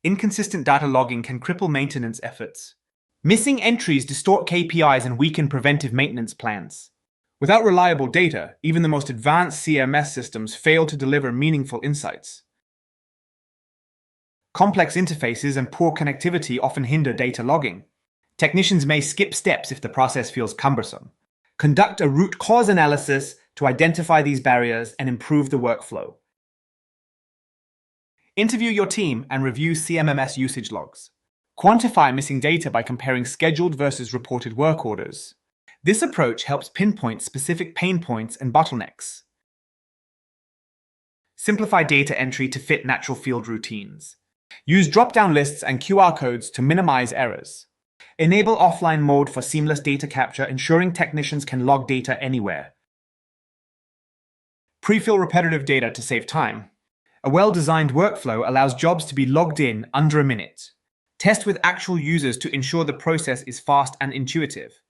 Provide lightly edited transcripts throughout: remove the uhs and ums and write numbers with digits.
Inconsistent data logging can cripple maintenance efforts. Missing entries distort KPIs and weaken preventive maintenance plans. Without reliable data, even the most advanced CMS systems fail to deliver meaningful insights. Complex interfaces and poor connectivity often hinder data logging. Technicians may skip steps if the process feels cumbersome. Conduct a root cause analysis to identify these barriers and improve the workflow. Interview your team and review CMMS usage logs. Quantify missing data by comparing scheduled versus reported work orders. This approach helps pinpoint specific pain points and bottlenecks. Simplify data entry to fit natural field routines. Use drop-down lists and QR codes to minimize errors. Enable offline mode for seamless data capture, ensuring technicians can log data anywhere. Pre-fill repetitive data to save time. A well-designed workflow allows jobs to be logged in under a minute. Test with actual users to ensure the process is fast and intuitive.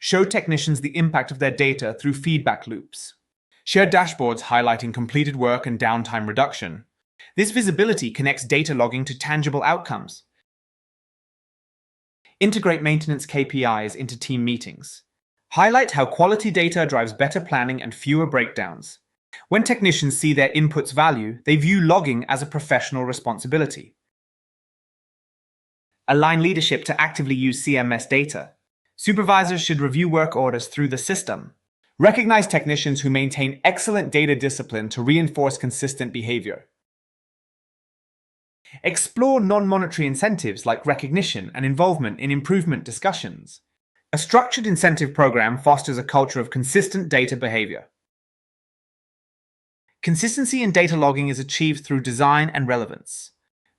Show technicians the impact of their data through feedback loops. Share dashboards highlighting completed work and downtime reduction. This visibility connects data logging to tangible outcomes. Integrate maintenance KPIs into team meetings. Highlight how quality data drives better planning and fewer breakdowns. When technicians see their input's value, they view logging as a professional responsibility. Align leadership to actively use CMS data. Supervisors should review work orders through the system. Recognize technicians who maintain excellent data discipline to reinforce consistent behavior. Explore non-monetary incentives like recognition and involvement in improvement discussions. A structured incentive program fosters a culture of consistent data behavior. Consistency in data logging is achieved through design and relevance.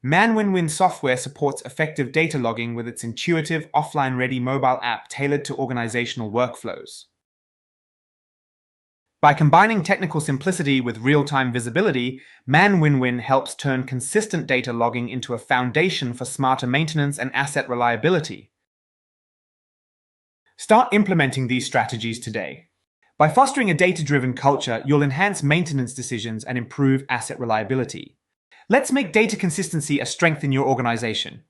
Man-Win-Win software supports effective data logging with its intuitive, offline-ready mobile app tailored to organizational workflows. By combining technical simplicity with real-time visibility, Man-Win-Win helps turn consistent data logging into a foundation for smarter maintenance and asset reliability. Start implementing these strategies today. By fostering a data-driven culture, you'll enhance maintenance decisions and improve asset reliability. Let's make data consistency a strength in your organization.